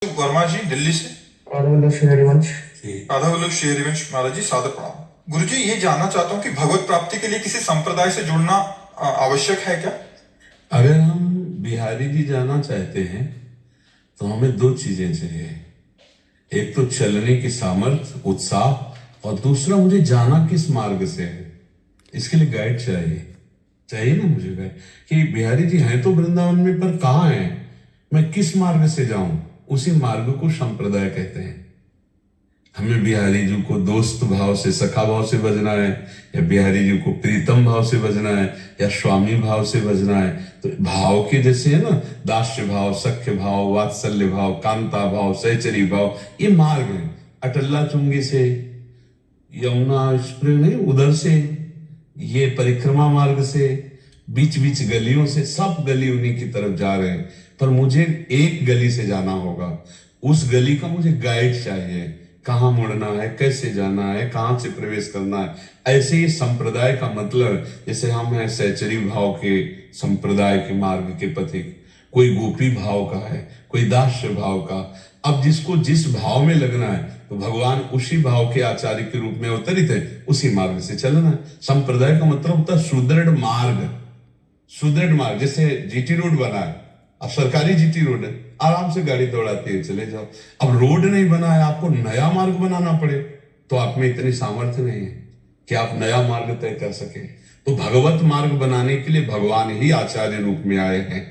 वर्मा जी दिल्ली से। आधा श्री हरिवंश। महाराज जी सादर प्रणाम। गुरु जी ये जानना चाहता हूँ कि भगवत प्राप्ति के लिए किसी संप्रदाय से जुड़ना आवश्यक है क्या? अगर हम बिहारी जी जाना चाहते हैं तो हमें दो चीजें चाहिए। एक तो चलने की सामर्थ्य, उत्साह, और दूसरा मुझे जाना किस मार्ग से है, इसके लिए गाइड चाहिए ना मुझे गाइड कि बिहारी जी हैं तो वृंदावन में, पर कहाँ हैं, मैं किस मार्ग से जाऊं, उसी मार्ग को संप्रदाय कहते हैं। हमें बिहारी जी को दोस्त भाव से, सखा भाव से भजना है, या बिहारी जी को प्रीतम भाव से भजना है, या स्वामी भाव से भजना है। तो भाव के जैसे है ना, दास्य भाव, सख्य भाव, वात्सल्य भाव, कांता भाव, सहचरी भाव, ये मार्ग है। अटल्ला चुंगी से, यमुना स्प्रिंग नहीं उधर से, ये परिक्रमा मार्ग से, बीच बीच गलियों से, सब गली उन्हीं की तरफ जा रहे हैं। पर मुझे एक गली से जाना होगा, उस गली का मुझे गाइड चाहिए, कहाँ मुड़ना है, कैसे जाना है, कहाँ से प्रवेश करना है। ऐसे ही संप्रदाय का मतलब, जैसे हम हैं सहचरी भाव के संप्रदाय के मार्ग के पथिक, कोई गोपी भाव का है, कोई दास्य भाव का। अब जिसको जिस भाव में लगना है तो भगवान उसी भाव के आचार्य के रूप में अवतरित है, उसी मार्ग से चलना है। संप्रदाय का मतलब होता है सुदृढ़ मार्ग। सुदृढ़ मार्ग, जैसे जीटी रोड बना है, अब सरकारी जीटी रोड है, आराम से गाड़ी दौड़ाते हुए चले जाओ। अब रोड नहीं बना है, आपको नया मार्ग बनाना पड़े, तो आप में इतनी सामर्थ्य नहीं है कि आप नया मार्ग तय कर सके। तो भगवत मार्ग बनाने के लिए भगवान ही आचार्य रूप में आए हैं।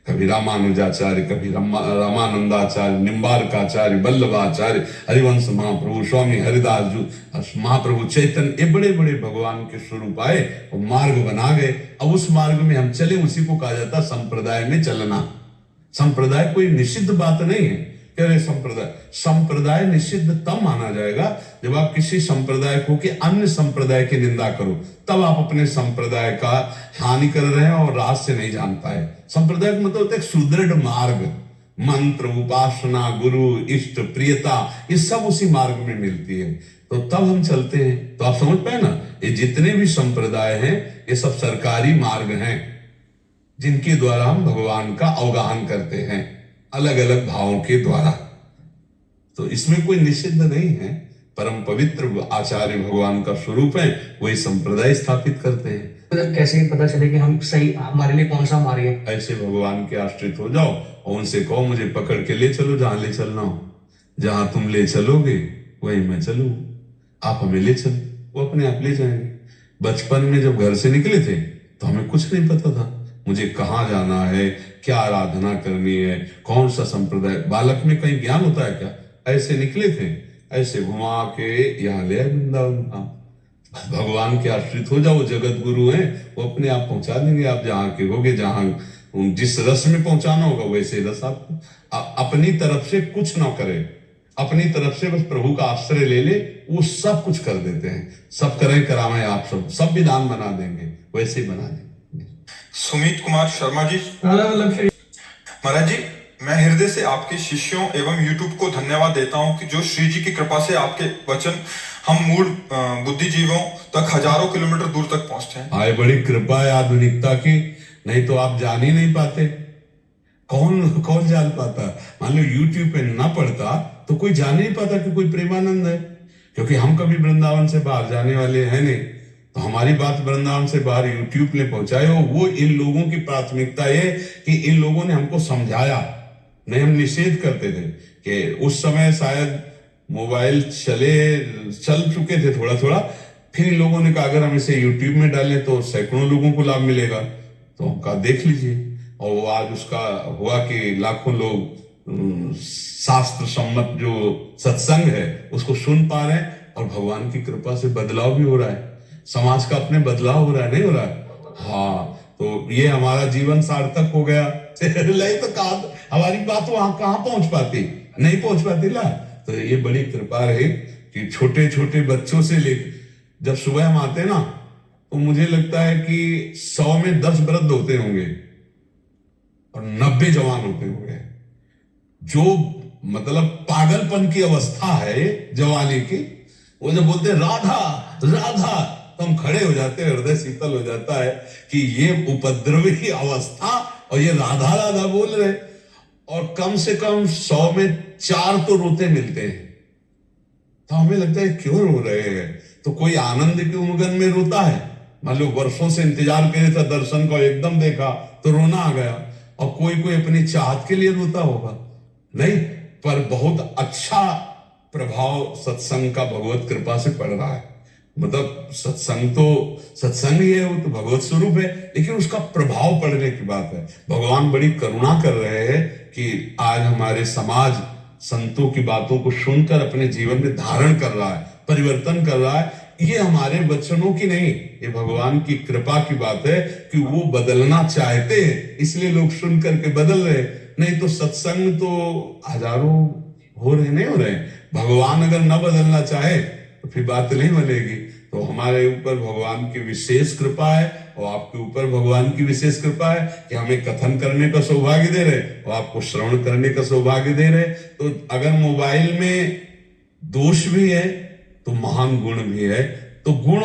कभी रामानुजाचार्य, कभी रामानंदाचार्य, निम्बारकाचार्य, वल्लभाचार्य, हरिवंश महाप्रभु, स्वामी हरिदास जी, महाप्रभु चैतन्य, ये बड़े बड़े भगवान के स्वरूप आए और मार्ग बना गए। अब उस मार्ग में हम चले, उसी को कहा जाता संप्रदाय में चलना। संप्रदाय कोई निषिद्ध बात नहीं है। कह रहे संप्रदाय निषिद्ध तब माना जाएगा जब आप किसी संप्रदाय को कि अन्य संप्रदाय की निंदा करो, तब आप अपने संप्रदाय का हानि कर रहे हैं और राज से नहीं जान पाए। संप्रदाय का मतलब होता है सुदृढ़ मार्ग, मंत्र, उपासना, गुरु, इष्ट, प्रियता, ये सब उसी मार्ग में मिलती है, तो तब हम चलते हैं। तो आप समझ पाए ना, ये जितने भी संप्रदाय हैं ये सब सरकारी मार्ग हैं जिनके द्वारा हम भगवान का अवगाहन करते हैं, अलग अलग भावों के द्वारा। तो इसमें कोई निषिद्ध नहीं है, परम पवित्र आचार्य भगवान का स्वरूप है, वही संप्रदाय स्थापित करते हैं। तो कैसे पता चले कि हम सही, हमारे लिए कौन सा मार्ग है? ऐसे भगवान के आश्रित हो जाओ और उनसे कहो मुझे पकड़ के ले चलो, जहां ले चलना हो, जहां तुम ले चलोगे वहीं मैं चलूं, आप हमें ले चलो, वो अपने आप ले जाएंगे। बचपन में जब घर से निकले थे तो हमें कुछ नहीं पता था मुझे कहाँ जाना है, क्या आराधना करनी है, कौन सा संप्रदाय। बालक में कहीं ज्ञान होता है क्या? ऐसे निकले थे, ऐसे घुमा के यहाँ ले आए वृंदावन। भगवान के आश्रित हो जाओ, जगत गुरु हैं, वो अपने आप पहुंचा देंगे। आप जहाँ के होगे, जहाँ जिस रस में पहुंचाना होगा वैसे रस आपको। अपनी तरफ से कुछ ना करे, अपनी तरफ से बस प्रभु का आश्रय ले ले, वो सब कुछ कर देते हैं। सब करें करावें, आप सब विधान बना देंगे, वैसे ही बना देंगे। सुमित कुमार शर्मा जी। महाराज जी मैं हृदय से आपके शिष्यों एवं यूट्यूब को धन्यवाद देता हूं कि जो श्री जी की कृपा से आपके वचन हम मूल बुद्धिजीवों तक हजारों किलोमीटर दूर तक पहुंचते हैं। आए बड़ी कृपा है आधुनिकता की, नहीं तो आप जान ही नहीं पाते। कौन जान पाता? मान लो यूट्यूब पे ना पड़ता तो कोई जान नहीं पाता कि कोई प्रेमानंद है, क्योंकि हम कभी वृंदावन से बाहर जाने वाले हैं नहीं। तो हमारी बात वृंदावन से बाहर यूट्यूब ने पहुंचाए हो, वो इन लोगों की प्राथमिकता है कि इन लोगों ने हमको समझाया। नहीं, हम निषेध करते थे कि उस समय शायद मोबाइल चल चुके थे थोड़ा थोड़ा, फिर इन लोगों ने कहा अगर हम इसे यूट्यूब में डालें तो सैकड़ों लोगों को लाभ मिलेगा। तो हम कहा देख लीजिए, और वो आज उसका हुआ कि लाखों लोग शास्त्र सम्मत जो सत्संग है उसको सुन पा रहे हैं, और भगवान की कृपा से बदलाव भी हो रहा है, समाज का अपने बदलाव हो रहा है, नहीं हो रहा है? हाँ, तो ये हमारा जीवन सार्थक हो गया। तो कहा हमारी बात वहां कहाँ पहुंच पाती, नहीं पहुंच पाती ला। तो ये बड़ी कृपा है कि छोटे छोटे बच्चों से लेकर, जब सुबह हम आते हैं ना तो मुझे लगता है कि 100 में 10 वृद्ध होते होंगे और 90 जवान होते होंगे। जो मतलब पागलपन की अवस्था है जवानी की, वो जब बोलते राधा राधा तो हम खड़े हो जाते हैं, हृदय शीतल हो जाता है कि ये उपद्रवी अवस्था और ये राधा राधा बोल रहे। और कम से कम 100 में 4 तो रोते मिलते हैं। तो हमें लगता है क्यों रो रहे हैं? तो कोई आनंद के उमंग में रोता है, मान लो वर्षों से इंतजार करे था दर्शन को, एकदम देखा तो रोना आ गया। और कोई अपनी चाहत के लिए रोता होगा, नहीं, पर बहुत अच्छा प्रभाव सत्संग का भगवत कृपा से पड़ रहा है। मतलब सत्संग तो सत्संग ही है, वो तो भगवत स्वरूप है, लेकिन उसका प्रभाव पड़ने की बात है। भगवान बड़ी करुणा कर रहे हैं कि आज हमारे समाज संतों की बातों को सुनकर अपने जीवन में धारण कर रहा है, परिवर्तन कर रहा है। ये हमारे वचनों की नहीं, ये भगवान की कृपा की बात है कि वो बदलना चाहते हैं, इसलिए लोग सुन करके बदल रहे। नहीं तो सत्संग तो हजारों हो रहे, नहीं हो रहे। भगवान अगर न बदलना चाहे तो फिर बात नहीं बनेगी। तो हमारे ऊपर भगवान की विशेष कृपा है और आपके ऊपर भगवान की विशेष कृपा है कि हमें कथन करने का सौभाग्य दे रहे और आपको श्रवण करने का सौभाग्य दे रहे। तो अगर मोबाइल में दोष भी है तो महान गुण भी है, तो गुण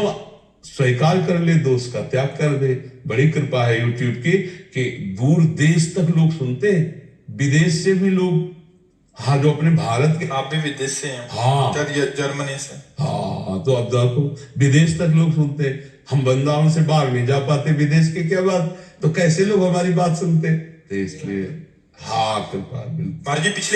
स्वीकार कर ले, दोष का त्याग कर दे। बड़ी कृपा है यूट्यूब की कि दूर देश तक लोग सुनते हैं, विदेश से भी लोग, हाँ, जो अपने भारत के, आप भी विदेश से हैं? हाँ, जर्मनी से। हाँ, तो अब देखो विदेश तक लोग सुनते। हम वृंदावन से बाहर नहीं जा पाते, विदेश की क्या बात, तो कैसे लोग हमारी बात सुनते? तो इसलिए हाँ, कृपा। महाराज जी पिछले